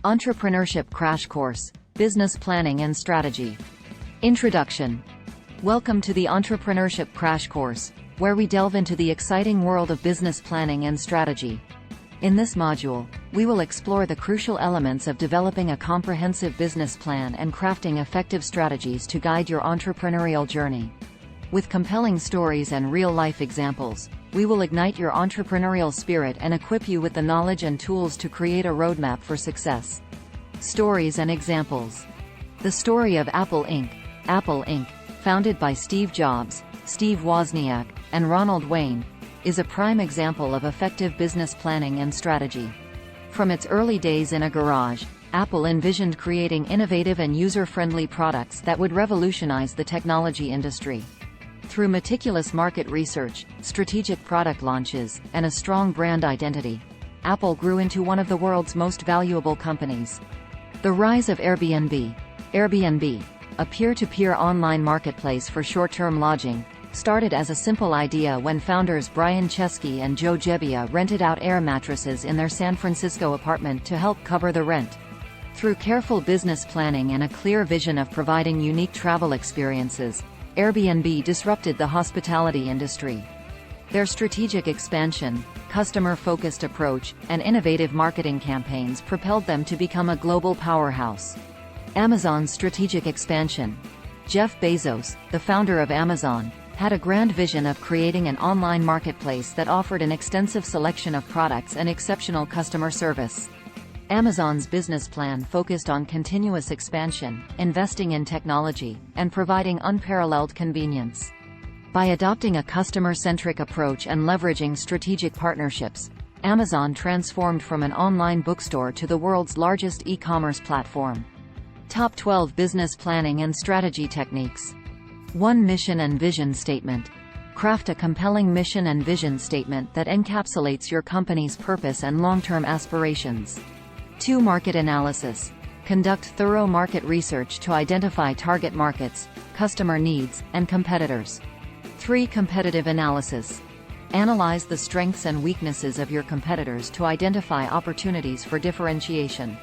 Entrepreneurship Crash Course, Business Planning and Strategy. Introduction. Welcome to the Entrepreneurship Crash Course, where we delve into the exciting world of business planning and strategy. In this module, we will explore the crucial elements of developing a comprehensive business plan and crafting effective strategies to guide your entrepreneurial journey. With compelling stories and real-life examples, we will ignite your entrepreneurial spirit and equip you with the knowledge and tools to create a roadmap for success. Stories and examples. The story of Apple Inc. Apple Inc., founded by Steve Jobs, Steve Wozniak, and Ronald Wayne, is a prime example of effective business planning and strategy. From its early days in a garage, Apple envisioned creating innovative and user-friendly products that would revolutionize the technology industry. Through meticulous market research, strategic product launches, and a strong brand identity, Apple grew into one of the world's most valuable companies. The rise of Airbnb. Airbnb, a peer-to-peer online marketplace for short-term lodging, started as a simple idea when founders Brian Chesky and Joe Gebbia rented out air mattresses in their San Francisco apartment to help cover the rent. Through careful business planning and a clear vision of providing unique travel experiences, Airbnb disrupted the hospitality industry. Their strategic expansion, customer-focused approach, and innovative marketing campaigns propelled them to become a global powerhouse. Amazon's strategic expansion. Jeff Bezos, the founder of Amazon, had a grand vision of creating an online marketplace that offered an extensive selection of products and exceptional customer service. Amazon's business plan focused on continuous expansion, investing in technology, and providing unparalleled convenience. By adopting a customer-centric approach and leveraging strategic partnerships, Amazon transformed from an online bookstore to the world's largest e-commerce platform. Top 12 Business Planning and Strategy Techniques. 1. Mission and Vision Statement. Craft a compelling mission and vision statement that encapsulates your company's purpose and long-term aspirations. 2. Market analysis. Conduct thorough market research to identify target markets, customer needs, and competitors. 3. Competitive analysis. Analyze the strengths and weaknesses of your competitors to identify opportunities for differentiation.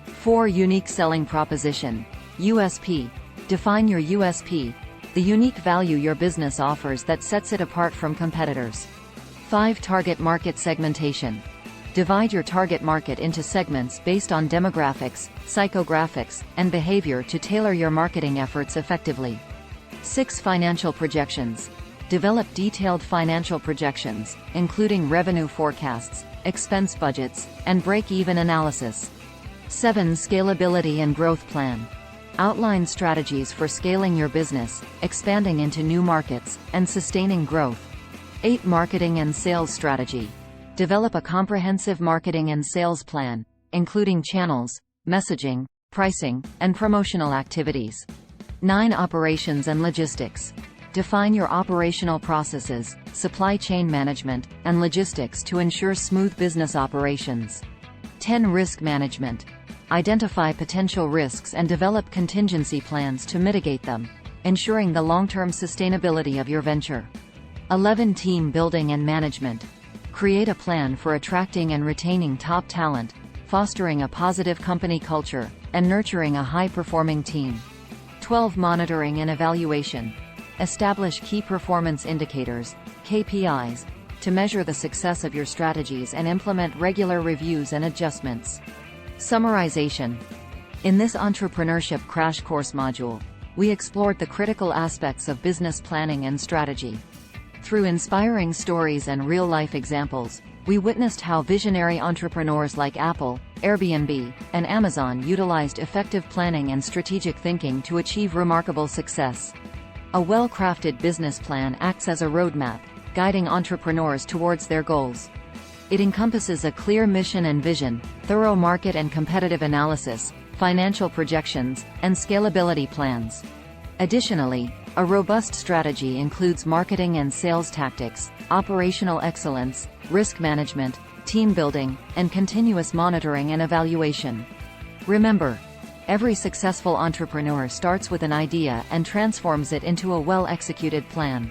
4. Unique selling proposition. USP. Define your USP, the unique value your business offers that sets it apart from competitors. 5. Target market segmentation. Divide your target market into segments based on demographics, psychographics, and behavior to tailor your marketing efforts effectively. 6. Financial projections. Develop detailed financial projections, including revenue forecasts, expense budgets, and break-even analysis. 7. Scalability and growth plan. Outline strategies for scaling your business, expanding into new markets, and sustaining growth. 8. Marketing and sales strategy. Develop a comprehensive marketing and sales plan, including channels, messaging, pricing, and promotional activities. 9. Operations and logistics. Define your operational processes, supply chain management, and logistics to ensure smooth business operations. 10. Risk management. Identify potential risks and develop contingency plans to mitigate them, ensuring the long-term sustainability of your venture. 11. Team building and management. Create a plan for attracting and retaining top talent, fostering a positive company culture, and nurturing a high-performing team. 12. Monitoring and evaluation. Establish key performance indicators, KPIs, to measure the success of your strategies and implement regular reviews and adjustments. Summarization. In this Entrepreneurship Crash Course module, we explored the critical aspects of business planning and strategy. Through inspiring stories and real-life examples, we witnessed how visionary entrepreneurs like Apple, Airbnb, and Amazon utilized effective planning and strategic thinking to achieve remarkable success. A well-crafted business plan acts as a roadmap, guiding entrepreneurs towards their goals. It encompasses a clear mission and vision, thorough market and competitive analysis, financial projections, and scalability plans. Additionally, a robust strategy includes marketing and sales tactics, operational excellence, risk management, team building, and continuous monitoring and evaluation. Remember, every successful entrepreneur starts with an idea and transforms it into a well-executed plan.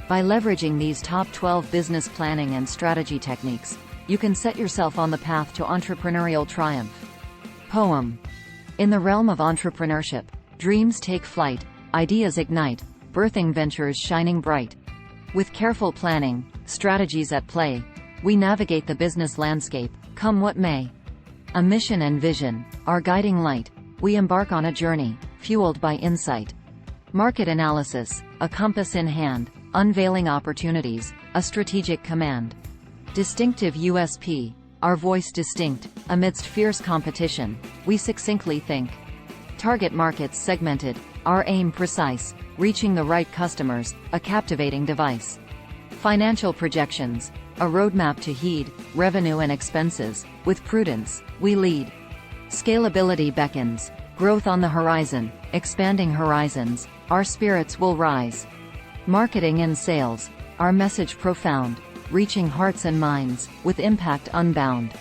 By leveraging these top 12 business planning and strategy techniques, you can set yourself on the path to entrepreneurial triumph. Poem. In the realm of entrepreneurship, dreams take flight, ideas ignite, birthing ventures shining bright. With careful planning, strategies at play, we navigate the business landscape, come what may. A mission and vision, our guiding light, we embark on a journey, fueled by insight. Market analysis, a compass in hand, unveiling opportunities, a strategic command. Distinctive USP, our voice distinct, amidst fierce competition, we succinctly think. Target markets segmented, our aim precise, reaching the right customers, a captivating device. Financial projections, a roadmap to heed, revenue and expenses, with prudence, we lead. Scalability beckons, growth on the horizon, expanding horizons, our spirits will rise. Marketing and sales, our message profound, reaching hearts and minds, with impact unbound.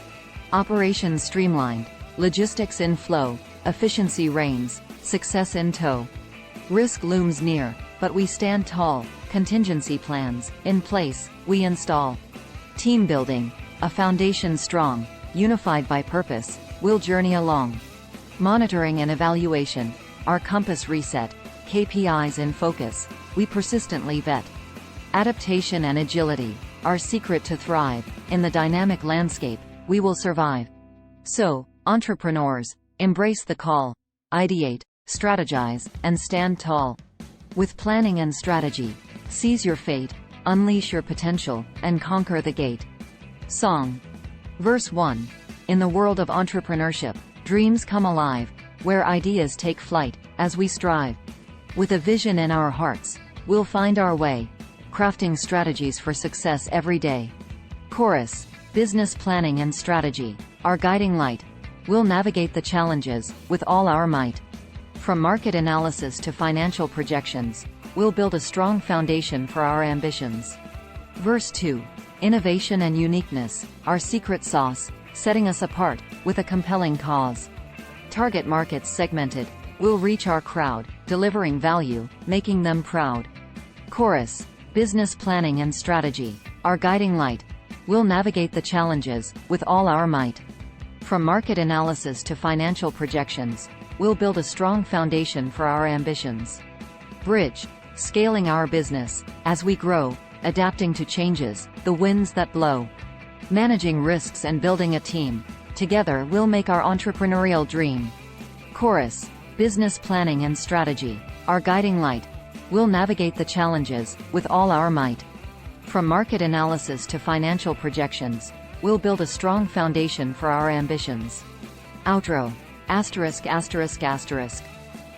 Operations streamlined, logistics in flow, efficiency reigns, success in tow. Risk looms near, but we stand tall, contingency plans, in place, we install. Team building, a foundation strong, unified by purpose, we'll journey along. Monitoring and evaluation, our compass reset, KPIs in focus, we persistently vet. Adaptation and agility, our secret to thrive, in the dynamic landscape, we will survive. So, entrepreneurs, embrace the call, ideate, strategize, and stand tall. With planning and strategy, seize your fate, unleash your potential, and conquer the gate. Song. Verse 1. In the world of entrepreneurship, dreams come alive, where ideas take flight, as we strive. With a vision in our hearts, we'll find our way, crafting strategies for success every day. Chorus. Business planning and strategy, our guiding light. We'll navigate the challenges, with all our might. From market analysis to financial projections, we'll build a strong foundation for our ambitions. Verse 2. Innovation and uniqueness, our secret sauce, setting us apart, with a compelling cause. Target markets segmented, we'll reach our crowd, delivering value, making them proud. Chorus. Business planning and strategy, our guiding light. We'll navigate the challenges, with all our might. From market analysis to financial projections, we'll build a strong foundation for our ambitions. Bridge. Scaling our business, as we grow, adapting to changes, the winds that blow. Managing risks and building a team, together we'll make our entrepreneurial dream. Chorus. Business planning and strategy, our guiding light. We'll navigate the challenges, with all our might. From market analysis to financial projections, we'll build a strong foundation for our ambitions. Outro. Asterisk asterisk asterisk.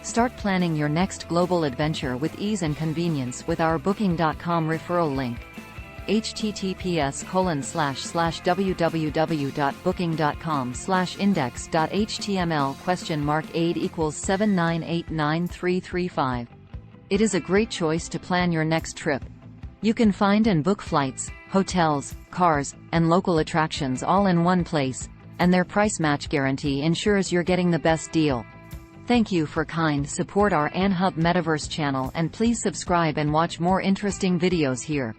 Start planning your next global adventure with ease and convenience with our Booking.com referral link. https://www.booking.com/index.html?aid=7989335. It is a great choice to plan your next trip. You can find and book flights, hotels, cars, and local attractions all in one place, and their price match guarantee ensures you're getting the best deal. Thank you for kind support our AnHub Metaverse channel, and please subscribe and watch more interesting videos here.